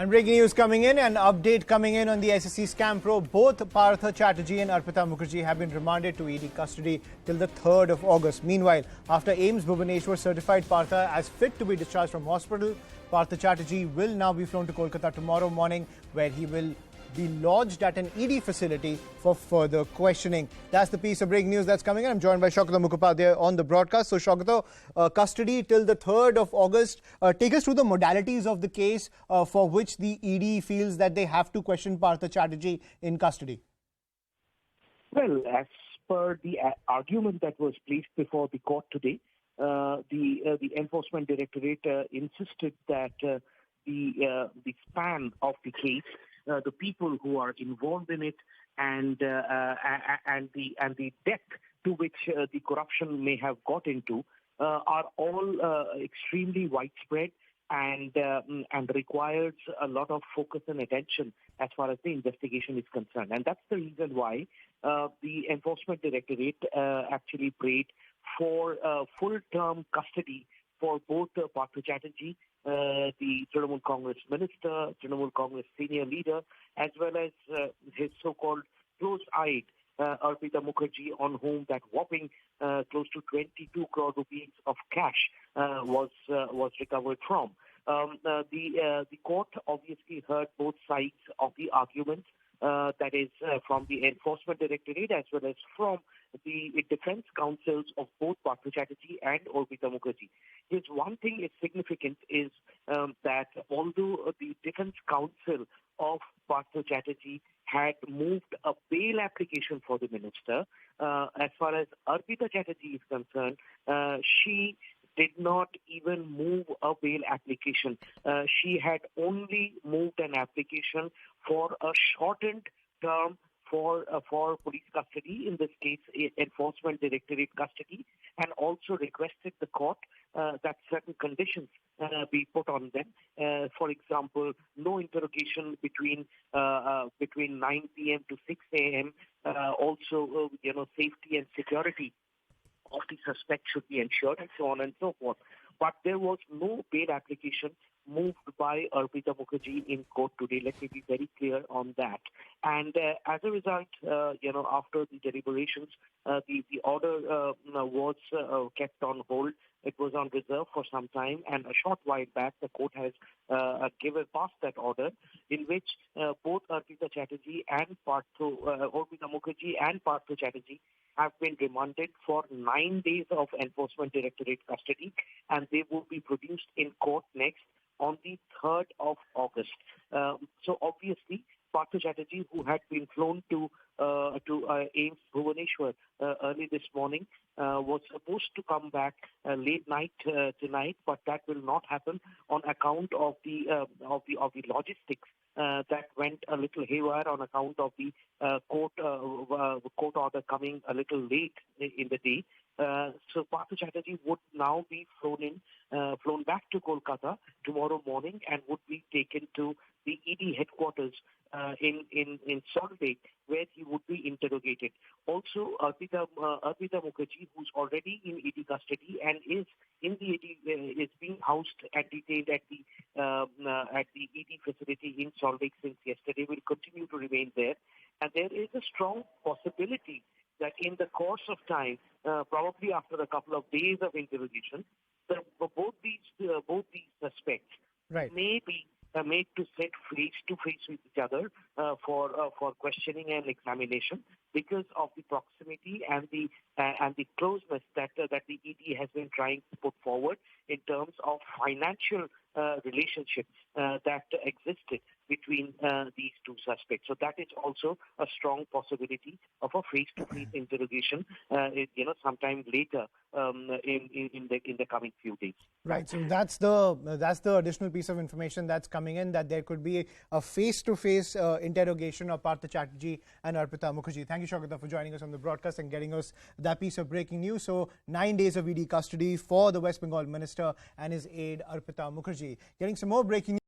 And breaking news coming in, an update coming in on the SSC scam probe. Both Partha Chatterjee and Arpita Mukherjee have been remanded to ED custody till the 3rd of August. Meanwhile, after AIIMS Bhubaneswar certified Partha as fit to be discharged from hospital, Partha Chatterjee will now be flown to Kolkata tomorrow morning, where he will be lodged at an ED facility for further questioning. That's the piece of breaking news that's coming in. I'm joined by Shaugata Mukhopadhyay on the broadcast. So, Shaugata, custody till the 3rd of August. Take us through the modalities of the case for which the ED feels that they have to question Partha Chatterjee in custody. Well, as per the argument that was placed before the court today, the Enforcement Directorate insisted that the span of the case, the people who are involved in it, and the depth to which the corruption may have got into are all extremely widespread and requires a lot of focus and attention as far as the investigation is concerned. And that's the reason why the Enforcement Directorate actually prayed for full-term custody for both Partha Chatterjee, the Trinamool Congress minister, Trinamool Congress senior leader, as well as his so-called close-eyed Arpita Mukherjee, on whom that whopping close to 22 crore rupees of cash was recovered from. The court obviously heard both sides of the argument, that is from the Enforcement Directorate as well as from the defense counsels of both Partha Chatterjee and Arpita Mukherjee. Yes, one thing is significant is that although the defense counsel of Partha Chatterjee had moved a bail application for the minister, as far as Arpita Chatterjee is concerned, she did not even move a bail application. She had only moved an application for a shortened term for police custody, in this case Enforcement Directorate custody, and also requested the court that certain conditions be put on them. For example, no interrogation between 9 p.m. to 6 a.m. Also, safety and security of the suspect should be ensured, and so on and so forth. But there was no bail application moved by Arpita Mukherjee in court today. Let me be very clear on that. And as a result, after the deliberations, the order was kept on hold. It was on reserve for some time, and a short while back, the court has passed that order, in which both Arpita Chatterjee and Arpita Mukherjee and Partha Chatterjee have been remanded for 9 days of Enforcement Directorate custody, and they will be produced in court next on the 3rd of August. So obviously, Partha Chatterjee, who had been flown to AIIMS Bhubaneswar early this morning, was supposed to come back late night tonight, but that will not happen on account of the logistics that went a little haywire on account of the court order coming a little late in the day. So Partha Chatterjee would now be flown back to Kolkata tomorrow morning, and would be taken to the ED headquarters in Salt Lake, where he would be interrogated. Also, Arpita Mukherjee, who's already in ED custody and is in the ED, is being housed and detained at the ED facility in Salt Lake since yesterday, will continue to remain there. And there is a strong possibility that in the course of time, probably after a couple of days of interrogation, both these suspects may be made to sit face to face with each other for questioning and examination, because of the proximity and the closeness that the ED has been trying to put forward in terms of financial relationships that existed between these two suspects. So that is also a strong possibility of a face-to-face interrogation, sometime later in the coming few days. Right. So that's the additional piece of information that's coming in, that there could be a face-to-face interrogation of Partha Chatterjee and Arpita Mukherjee. Thank you, Shaugata, for joining us on the broadcast and getting us that piece of breaking news. So 9 days of ED custody for the West Bengal minister and his aide Arpita Mukherjee. Getting some more breaking news.